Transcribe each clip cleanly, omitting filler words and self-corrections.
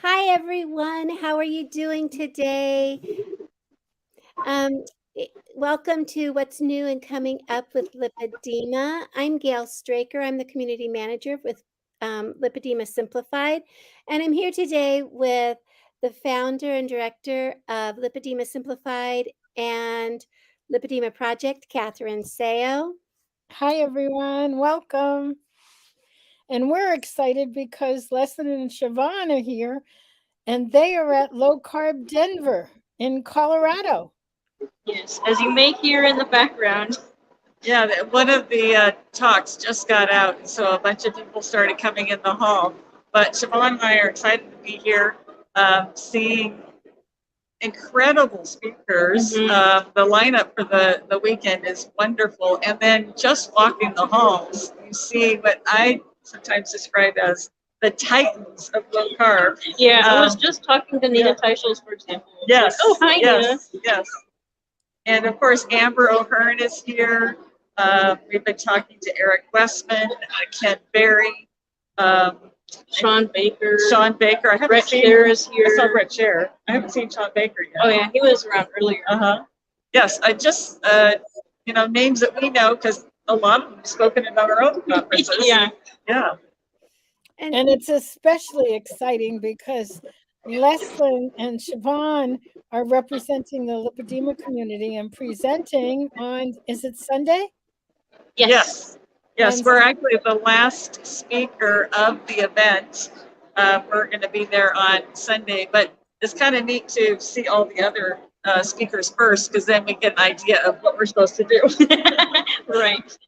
Hi, everyone. How are you doing today? Um, Welcome to What's New and Coming Up with Lipedema. I'm Gail Straker. I'm the community manager with Lipedema Simplified. And I'm here today with the founder and director of Lipedema Simplified and Lipedema Project, Catherine Seo. Hi, everyone. Welcome. And we're excited because Leslyn and Siobhan are here, and they are at Low Carb Denver in Colorado. Yes, as you may hear in the background. Yeah, one of the talks just got out, so a bunch of people started coming in the hall. But Siobhan and I are excited to be here, seeing incredible speakers. Mm-hmm. The lineup for the weekend is wonderful. And then just walking the halls, you see what I sometimes describe as the titans of low carb. Yeah, I was just talking to Nina Teichels, for example. Yes. Oh, hi, yes, Nina. Yes. And of course, Amber O'Hearn is here. We've been talking to Eric Westman, Ken Berry, Sean Baker. I haven't Brett seen. Scher is here. I saw Brett Scher. I haven't seen Sean Baker yet. Oh yeah, he was around earlier. Yes, I just names that we know because a lot of them have spoken at our own conferences. Yeah. And it's especially exciting because Leslyn and Siobhan are representing the lipedema community and presenting on, is it Sunday? Yes, we're actually the last speaker of the event. We're going to be there on Sunday, but it's kind of neat to see all the other speakers first, because then we get an idea of what we're supposed to do. Right.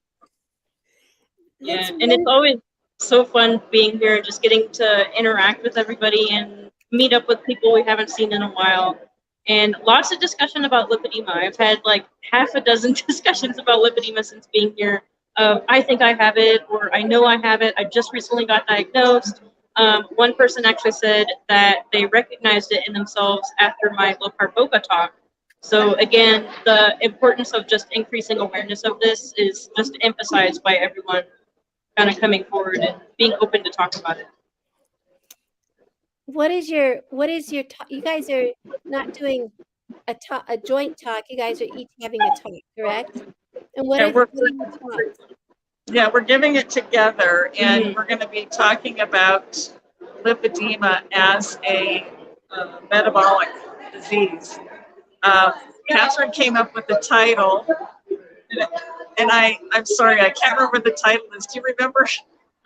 Yeah, and it's always so fun being here, just getting to interact with everybody and meet up with people we haven't seen in a while. And lots of discussion about lipedema. I've had like half a dozen discussions about lipedema since being here. I think I have it, or I know I have it. I just recently got diagnosed. One person actually said that they recognized it in themselves after my low carb BOGO talk. So again, the importance of just increasing awareness of this is just emphasized by everyone kind of coming forward and being open to talk about it. What is your you guys are not doing a joint talk. You guys are each having a talk, correct? And what are your talks? Yeah, we're giving it together, and we're going to be talking about lipedema as a metabolic disease. Catherine came up with the title, and I'm sorry, I can't remember the title is. Do you remember?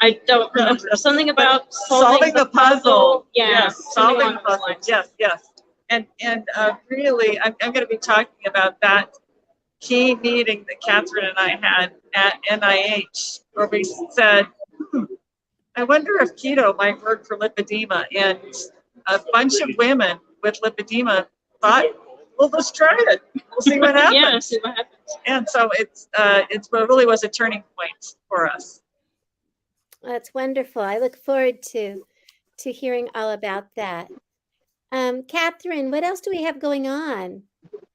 I don't remember. Something about solving the puzzle. Yeah, yes, solving the puzzle. Yes. And really, I'm going to be talking about that key meeting that Catherine and I had at NIH, where we said, I wonder if keto might work for lipedema. And a bunch of women with lipedema thought, well, let's try it. We'll see what happens. Yeah, see what happens. And so it really was a turning point for us. That's wonderful. I look forward to hearing all about that. Catherine, what else do we have going on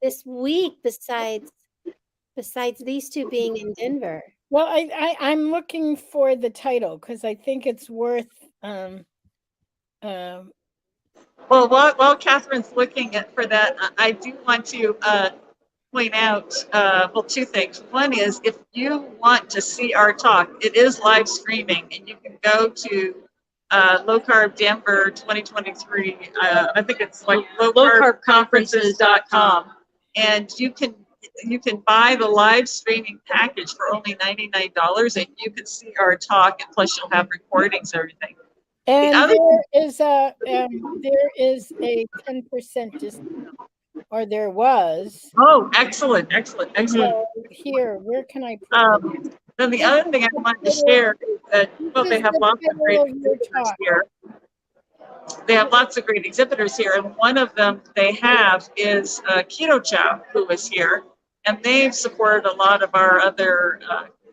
this week besides these two being in Denver? Well, I'm looking for the title because I think it's worth. Well, while Catherine's looking for that, I do want to point out two things. One is, if you want to see our talk, it is live streaming, and you can go to Low Carb Denver 2023. I think it's like lowcarbconferences.com, and you can buy the live streaming package for only $99, and you can see our talk, and plus you'll have recordings and everything. And there is a 10% discount, or there was. Oh, excellent. So here, where can I put then the other thing I wanted to share is that they have lots of great exhibitors here. They have lots of great exhibitors here, and one of them they have is Keto Chow, who is here, and they've supported a lot of our other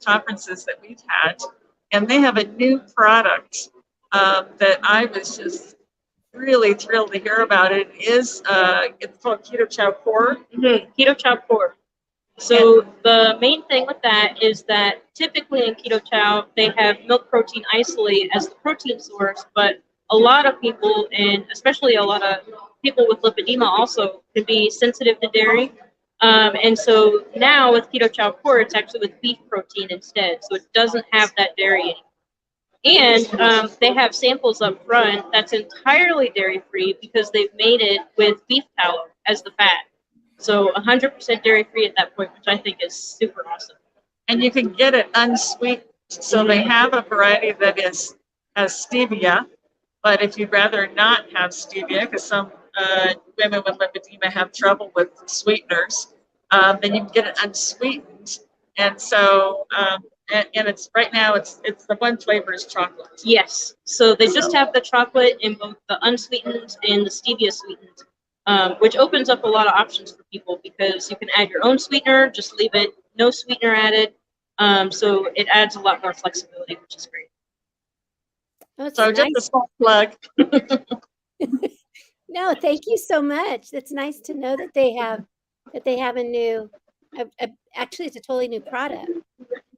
conferences that we've had, and they have a new product that I was just really thrilled to hear about. It's called Keto Chow Core. Keto Chow Core. So the main thing with that is that typically in Keto Chow, they have milk protein isolate as the protein source, but a a lot of people, and especially a lot of people with lipedema also can be sensitive to dairy. And so now with Keto Chow Core, it's actually with beef protein instead. So it doesn't have that dairy anymore. And they have samples up front that's entirely dairy-free because they've made it with beef tallow as the fat. So 100% dairy-free at that point, which I think is super awesome. And you can get it unsweetened. So they have a variety that has stevia, but if you'd rather not have stevia, because some women with lipedema have trouble with sweeteners, then you can get it unsweetened. And so, and it's right now it's the one flavor is chocolate. Yes. So they just have the chocolate in both the unsweetened and the stevia sweetened, which opens up a lot of options for people because you can add your own sweetener, just leave it no sweetener added. So it adds a lot more flexibility, which is great. So nice. Just a small plug. No, thank you so much. It's nice to know that they have a new, actually it's a totally new product.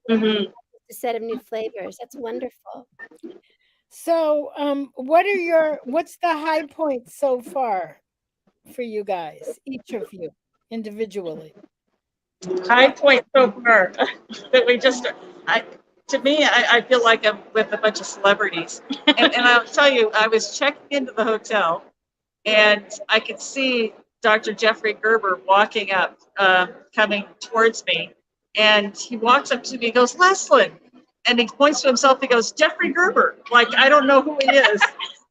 Mm-hmm. A set of new flavors. That's wonderful. So what's the high point so far for you guys, each of you individually? High point so far that we just, to me, I feel like I'm with a bunch of celebrities. And I'll tell you, I was checking into the hotel and I could see Dr. Jeffrey Gerber walking up, coming towards me. And he walks up to me, he goes, Leslyn. And he points to himself, he goes, Jeffrey Gerber. Like, I don't know who he is.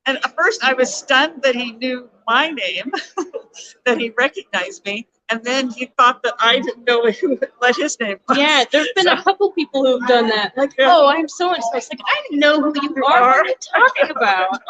And at first I was stunned that he knew my name, that he recognized me. And then he thought that I didn't know what his name was. Yeah, there's been a couple people who've done that. Like, oh, I'm so-and-so. It's like, I didn't know who you are. What are you talking about?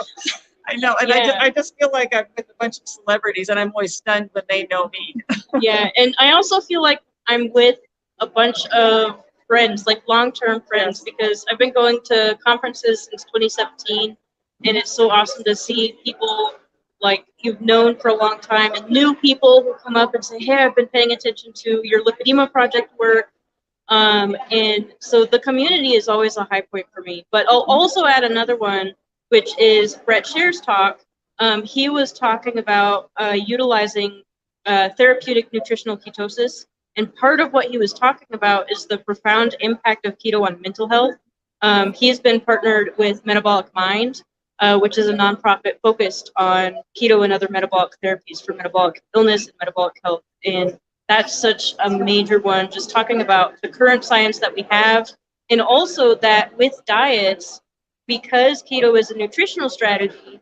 I know, and yeah. I just feel like I'm with a bunch of celebrities, and I'm always stunned when they know me. Yeah, and I also feel like I'm with a bunch of friends, like long-term friends, because I've been going to conferences since 2017, and it's so awesome to see people like you've known for a long time and new people who come up and say, hey, I've been paying attention to your lipedema project work. And so the community is always a high point for me. But I'll also add another one, which is Brett Shear's talk. He was talking about utilizing therapeutic nutritional ketosis. And part of what he was talking about is the profound impact of keto on mental health. He's been partnered with Metabolic Mind, which is a nonprofit focused on keto and other metabolic therapies for metabolic illness and metabolic health. And that's such a major one, just talking about the current science that we have. And also that with diets, because keto is a nutritional strategy,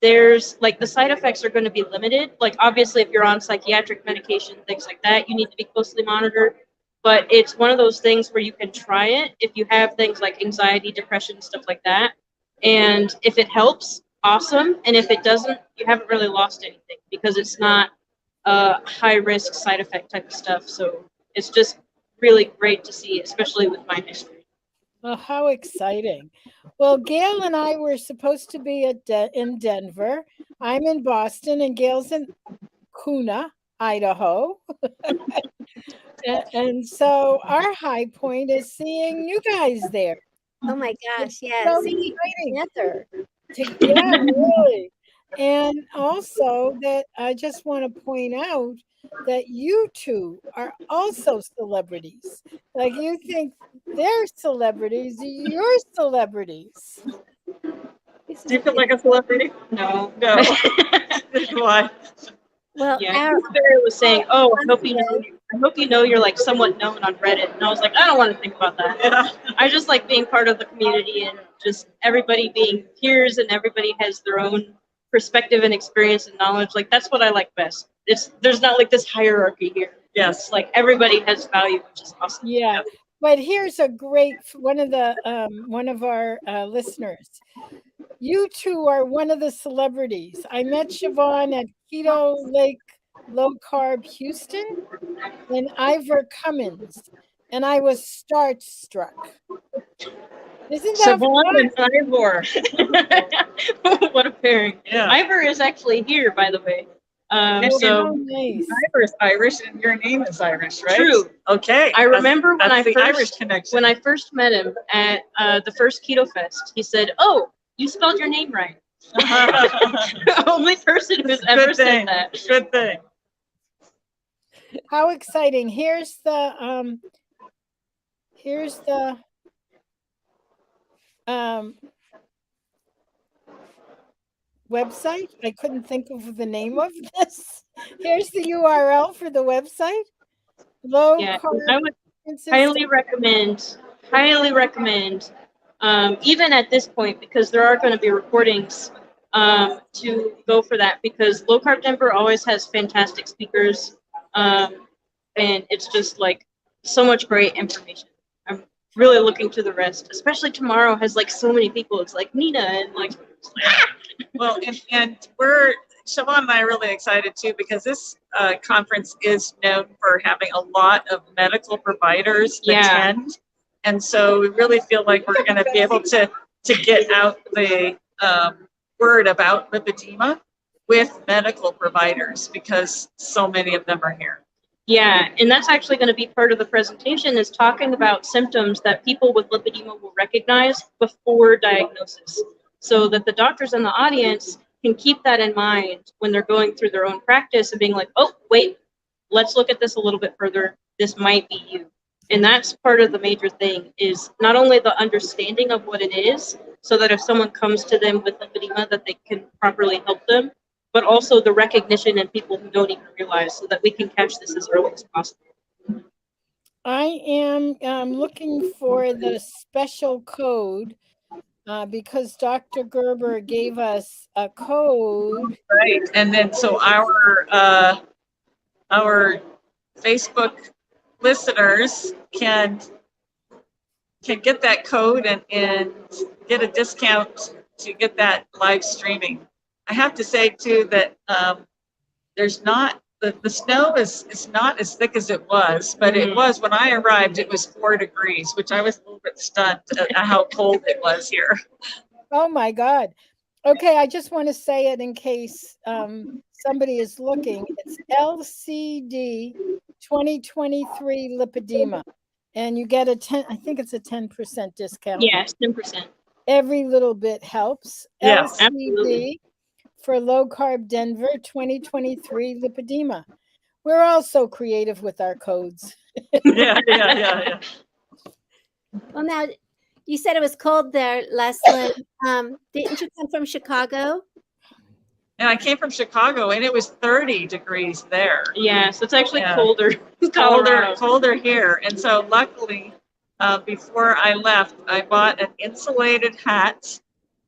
there's like the side effects are going to be limited. Like obviously if you're on psychiatric medication, things like that, you need to be closely monitored. But it's one of those things where you can try it if you have things like anxiety, depression, stuff like that. And if it helps, awesome. And if it doesn't, you haven't really lost anything because it's not high risk side effect type of stuff. So it's just really great to see, especially with my history. Oh, how exciting. Well, Gail and I were supposed to be in Denver. I'm in Boston and Gail's in Kuna, Idaho. and so our high point is seeing you guys there. Oh my gosh, yes. So together. Yeah, really. And also that I just want to point out that you two are also celebrities. Like you think they're celebrities, you're celebrities. Do you feel like a celebrity? No. No. Why? Well, yeah, Barry was saying, "Oh, I hope you know you're like somewhat known on Reddit," and I was like, "I don't want to think about that. Yeah. I just like being part of the community and just everybody being peers and everybody has their own perspective and experience and knowledge. Like that's what I like best. There's not like this hierarchy here. Yes, like everybody has value, which is awesome. Yeah, but here's a great one of our listeners. You two are one of the celebrities. I met Siobhan at Keto Lake Low Carb Houston and Ivor Cummins, and I was starstruck. Isn't that Siobhan and Ivor? What a pairing. Yeah. Ivor is actually here, by the way. So nice. Ivor is Irish and your name is Irish, right? True. Okay. I remember when I first met him at the first Keto Fest, he said, "Oh, you spelled your name right." Only person who's ever said that. Good thing. How exciting. Here's the website. I couldn't think of the name of this. Here's the URL for the website. Low carb. I would highly recommend, even at this point, because there are going to be recordings, to go for that, because Low Carb Denver always has fantastic speakers, and it's just like so much great information. I'm really looking to the rest, especially tomorrow has like so many people. It's like Nina and like, well, and Siobhan and I are really excited too, because this conference is known for having a lot of medical providers attend. And so we really feel like we're going to be able to get out the word about lipedema with medical providers, because so many of them are here. Yeah, and that's actually going to be part of the presentation, is talking about symptoms that people with lipedema will recognize before diagnosis, so that the doctors in the audience can keep that in mind when they're going through their own practice and being like, oh, wait, let's look at this a little bit further. This might be you. And that's part of the major thing, is not only the understanding of what it is, so that if someone comes to them with lipedema, that they can properly help them, but also the recognition in people who don't even realize, so that we can catch this as early as possible. I am looking for the special code, because Dr. Gerber gave us a code. Right, and then so our Facebook listeners can get that code and get a discount to get that live streaming. I have to say too that there's not, the snow is not as thick as it was, but it was, when I arrived, it was 4 degrees, which I was a little bit stunned at how cold it was here. Oh my God. Okay, I just want to say it in case somebody is looking. It's LCD 2023 lipedema, and you get a 10, I think it's a 10% discount. Yes, 10%. Every little bit helps. Yes, LCD absolutely. for Low Carb Denver 2023 lipedema. We're all so creative with our codes. Yeah. Well, now, you said it was cold there, Leslyn. Didn't you come from Chicago? And I came from Chicago, and it was 30 degrees there. Yeah, so it's actually colder. Colder here. And so luckily, before I left, I bought an insulated hat,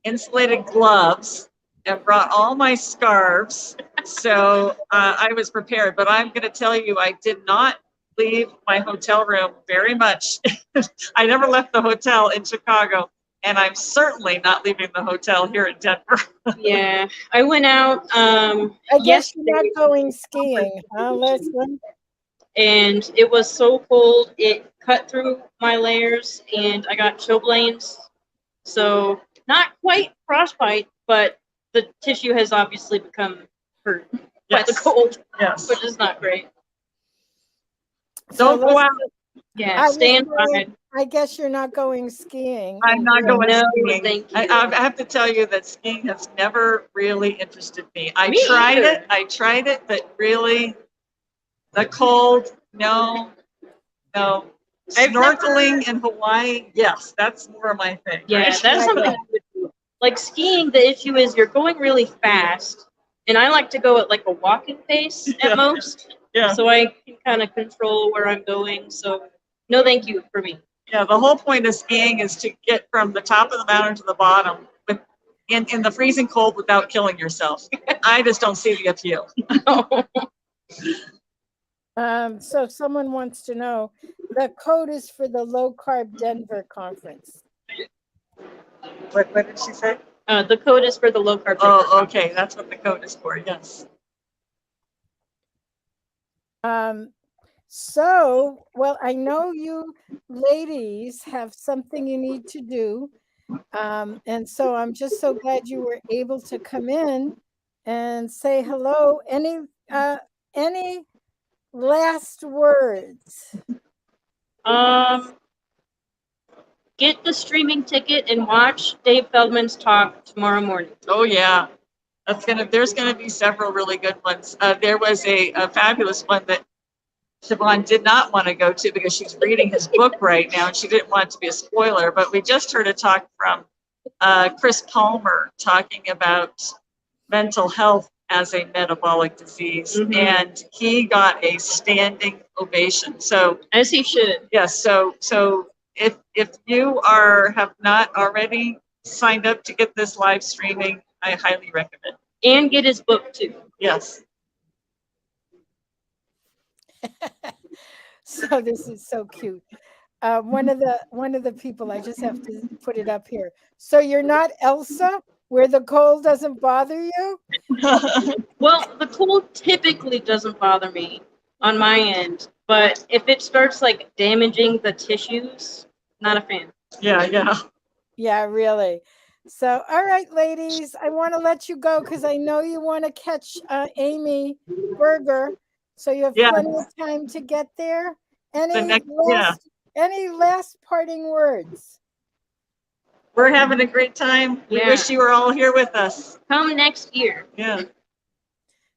insulated gloves, and brought all my scarves. So I was prepared. But I'm going to tell you, I did not leave my hotel room very much. I never left the hotel in Chicago, and I'm certainly not leaving the hotel here in Denver. Yeah, I went out. I guess you're not going skiing, huh, Leslyn? And it was so cold, it cut through my layers, and I got chilblains. So not quite frostbite, but the tissue has obviously become hurt by the cold, which is not great. Don't go out. Yeah, stay inside. I guess you're not going skiing. I'm not going skiing. Thank you. I have to tell you that skiing has never really interested me. I tried it, but really, the cold, no. Snorkeling in Hawaii, yes, that's more of my thing. Yeah, right? that's something I would do. Like skiing, the issue is you're going really fast, and I like to go at like a walking pace at most. Yeah. So I can kind of control where I'm going. So no, thank you for me. Yeah, the whole point of skiing is to get from the top of the mountain to the bottom in the freezing cold without killing yourself. I just don't see the appeal. So someone wants to know, the code is for the Low Carb Denver conference. What did she say? The code is for the Low Carb Denver. Oh, okay, that's what the code is for, yes. So, well, I know you ladies have something you need to do. And so I'm just so glad you were able to come in and say hello. Any last words? Gail, get the streaming ticket and watch Dave Feldman's talk tomorrow morning. Oh yeah, there's gonna be several really good ones. There was a fabulous one that Siobhan did not want to go to because she's reading his book right now and she didn't want it to be a spoiler. But we just heard a talk from Chris Palmer talking about mental health as a metabolic disease, and he got a standing ovation. So as he should. Yes. So if you have not already signed up to get this live streaming, I highly recommend. And get his book too. Yes. So this is so cute. One of the people, I just have to put it up here. So you're not Elsa, where the cold doesn't bother you? Well, the cold typically doesn't bother me on my end, but if it starts like damaging the tissues, not a fan. Yeah, really. So, all right, ladies, I want to let you go because I know you want to catch Amy Berger, so you have plenty of time to get there. Any last parting words? We're having a great time. We wish you were all here with us. Come next year. Yeah.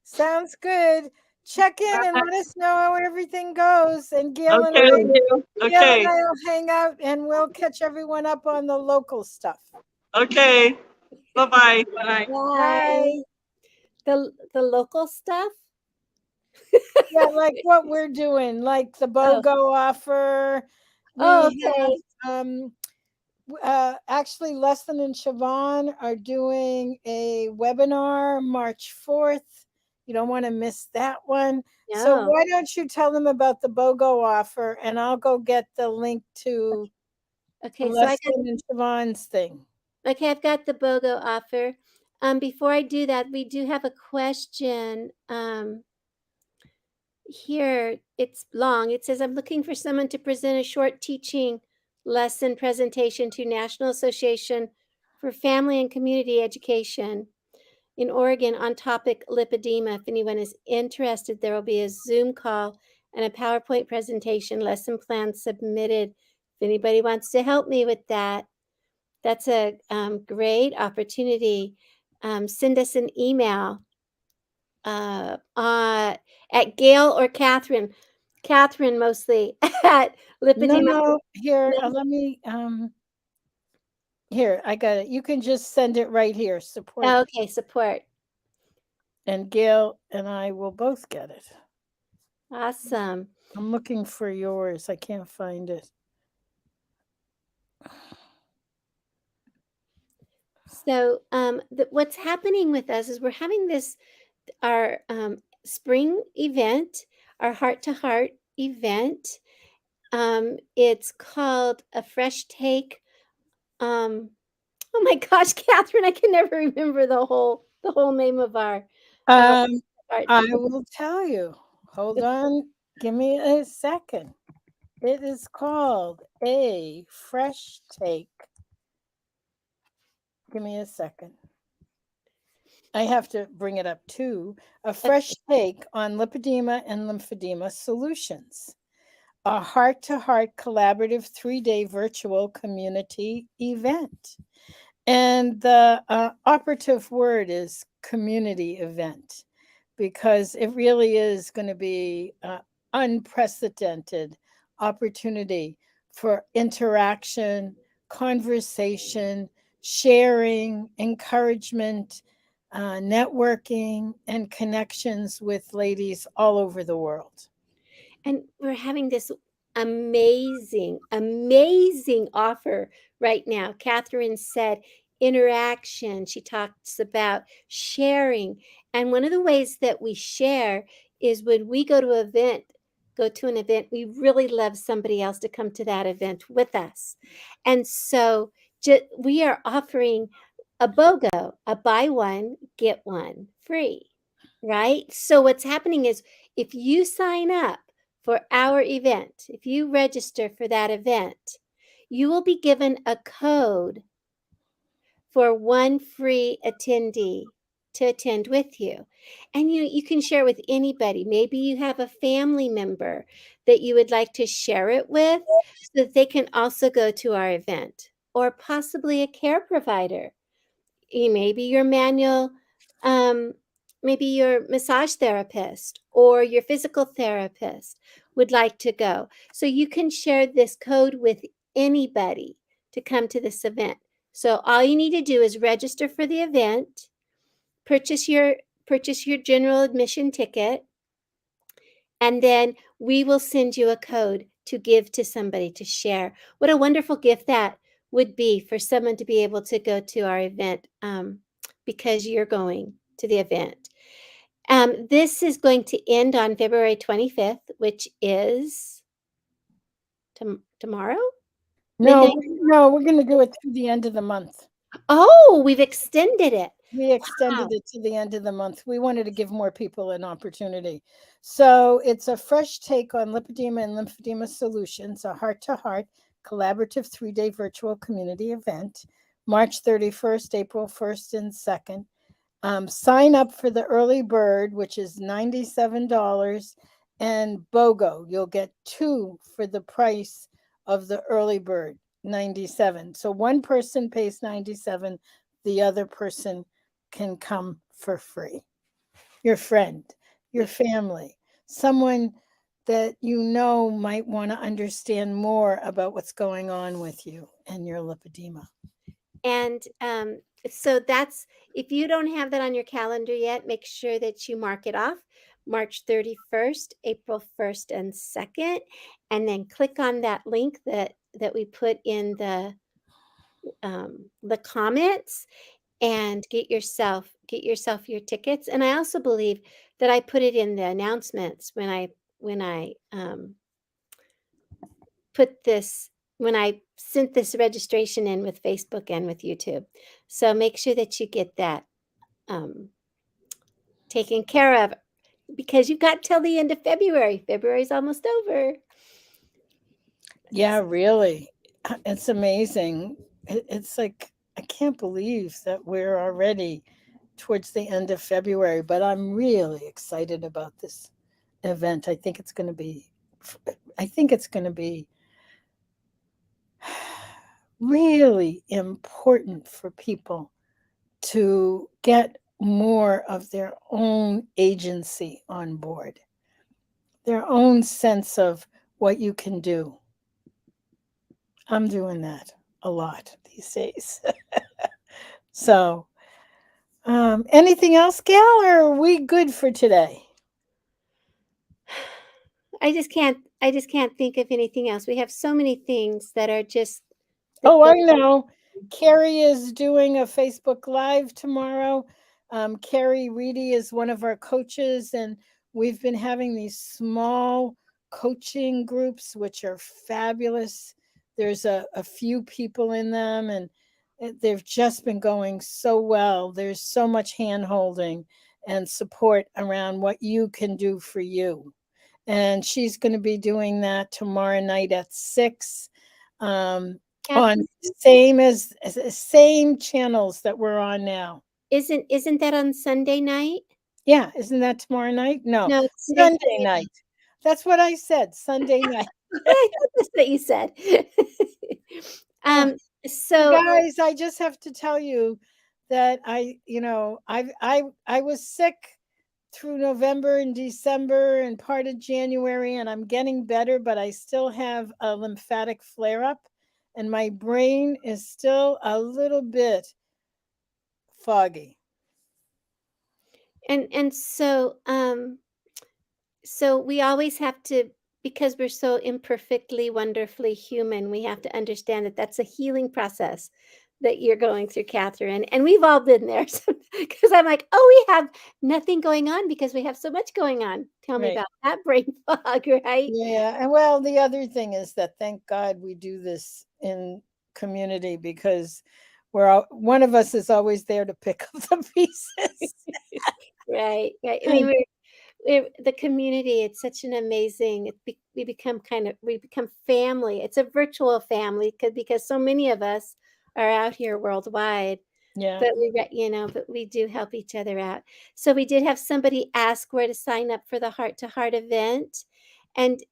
Sounds good. Check in and let us know how everything goes. And Gail and I will hang out and we'll catch everyone up on the local stuff. Okay. Bye-bye. Bye. Bye. The local stuff? Yeah, like what we're doing, like the BOGO offer. Okay. Actually, Leslyn and Siobhan are doing a webinar March 4th. You don't want to miss that one. No. So why don't you tell them about the BOGO offer, and I'll go get the link to Leslyn and Siobhan's thing. Okay, I've got the BOGO offer. Before I do that, we do have a question. Here, it's long. It says, I'm looking for someone to present a short teaching lesson presentation to National Association for Family and Community Education in Oregon on topic lipedema. If anyone is interested, there will be a Zoom call and a PowerPoint presentation, lesson plan submitted. If anybody wants to help me with that, that's a great opportunity. Send us an email at Gail or Catherine mostly at Lipedema. No, here, let me, here, I got it. You can just send it right here, support. Okay, support. And Gail and I will both get it. Awesome. I'm looking for yours. I can't find it. So what's happening with us is we're having our spring event, our heart-to-heart event. It's called A Fresh Take. Oh my gosh, Catherine, I can never remember the whole name of our I will tell you. Hold on. Give me a second. It is called A Fresh Take. Give me a second. I have to bring it up too. A Fresh Take on Lipedema and Lymphedema Solutions. A heart-to-heart collaborative 3-day virtual community event. And the operative word is community event, because it really is going to be unprecedented opportunity for interaction, conversation, sharing, encouragement, networking, and connections with ladies all over the world. And we're having this amazing offer right now. Catherine said interaction. She talks about sharing. And one of the ways that we share is when we go to an event, we really love somebody else to come to that event with us. And so we are offering a BOGO, a buy one, get one free, right? So what's happening is if you sign up for our event, if you register for that event, you will be given a code for one free attendee. to attend with you. And you can share with anybody. Maybe you have a family member that you would like to share it with so that they can also go to our event, or possibly a care provider. Maybe your manual, maybe your massage therapist or your physical therapist would like to go. So you can share this code with anybody to come to this event. So all you need to do is register for the event, purchase your general admission ticket, and then we will send you a code to give to somebody to share. What a wonderful gift that would be for someone to be able to go to our event, because you're going to the event. This is going to end on February 25th, which is tomorrow? No, Midnight? no, we're going to do it through the end of the month. Oh, we've extended it. We extended it to the end of the month. We wanted to give more people an opportunity. So it's a fresh take on lipedema and lymphedema solutions, a heart-to-heart collaborative 3-day virtual community event, March 31st, April 1st, and 2nd. Sign up for the early bird, which is $97, and BOGO. You'll get 2 for the price of the early bird, $97. So one person pays $97, the other person can come for free. Your friend, your family, someone that you know might want to understand more about what's going on with you and your lipedema. And so that's, if you don't have that on your calendar yet, make sure that you mark it off, March 31st, April 1st, and 2nd, and then click on that link that we put in the comments, and get yourself your tickets. And I also believe that I put it in the announcements when I when I sent this registration in with Facebook and with YouTube. So make sure that you get that taken care of, because you've got till the end of February. February's almost over. Yeah, really. It's amazing. It's like, I can't believe that we're already towards the end of February, but I'm really excited about this event. I think it's going to be really important for people to get more of their own agency on board, their own sense of what you can do. I'm doing that a lot these days. So, anything else, Gail, or are we good for today? I just can't think of anything else. We have so many things that are just. Oh, I know. Carrie is doing a Facebook Live tomorrow. Carrie Reedy is one of our coaches, and we've been having these small coaching groups, which are fabulous. There's a few people in them, and they've just been going so well. There's so much hand-holding and support around what you can do for you. And she's going to be doing that tomorrow night at 6. On same channels that we're on now. Isn't that on Sunday night? Yeah, isn't that tomorrow night? No, it's Sunday night. That's what I said, Sunday night. That's what you said. So guys, I just have to tell you that I was sick through November and December and part of January, and I'm getting better, but I still have a lymphatic flare-up, and my brain is still a little bit foggy. And so we always have to, because we're so imperfectly, wonderfully human, we have to understand that that's a healing process that you're going through, Catherine. And we've all been there. Because I'm like, oh, we have nothing going on because we have so much going on. Tell me about that brain fog, right? Yeah. And well, the other thing is that thank God we do this in community, because one of us is always there to pick up the pieces. Right. I mean, we're the community. It's such an amazing. We become family. It's a virtual family because so many of us are out here worldwide. Yeah. But but we do help each other out. So we did have somebody ask where to sign up for the Heart to Heart event. And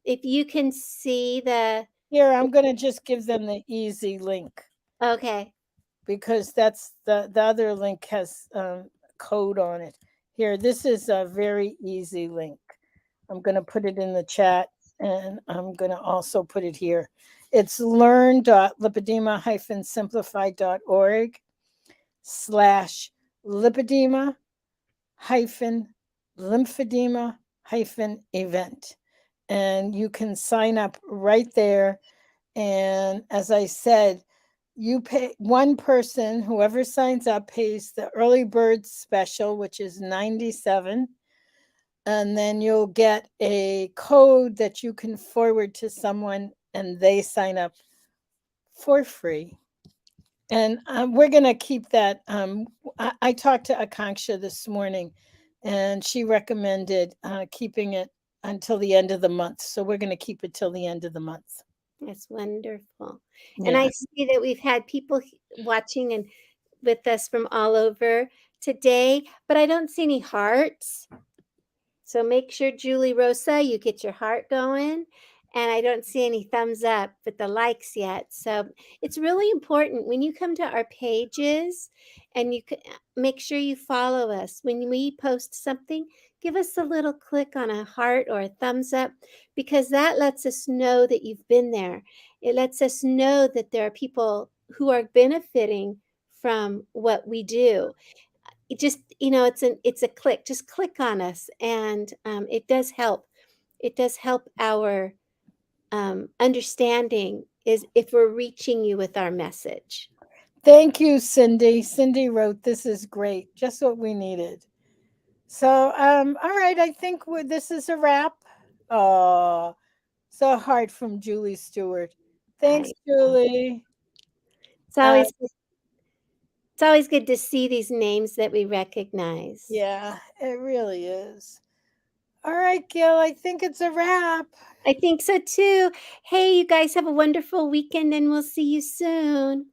if you can see Here, I'm going to just give them the easy link. Okay. Because that's the other link has code on it. Here, this is a very easy link. I'm going to put it in the chat, and I'm going to also put it here. It's learn.lipedema-simplified.org/lymphedema-event. And you can sign up right there. And as I said, you pay one person, whoever signs up pays the early bird special, which is $97. And then you'll get a code that you can forward to someone and they sign up for free. And we're going to keep that. I talked to Akanksha this morning and she recommended keeping it until the end of the month. So we're going to keep it till the end of the month. That's wonderful. Yeah. And I see that we've had people watching and with us from all over today, but I don't see any hearts. So make sure, Julie Rosa, you get your heart going. And I don't see any thumbs up with the likes yet. So it's really important when you come to our pages and you can make sure you follow us. When we post something, give us a little click on a heart or a thumbs up, because that lets us know that you've been there. It lets us know that there are people who are benefiting from what we do. It just, it's a click. Just click on us, and it does help. It does help our understanding is if we're reaching you with our message. Thank you, Cindy. Cindy wrote, "This is great, just what we needed." So, all right, I think this is a wrap. Oh, so hard from Julie Stewart. Thanks, Julie. It's always good to see these names that we recognize. Yeah, it really is. All right, Gail, I think it's a wrap. I think so too. Hey, you guys have a wonderful weekend and we'll see you soon.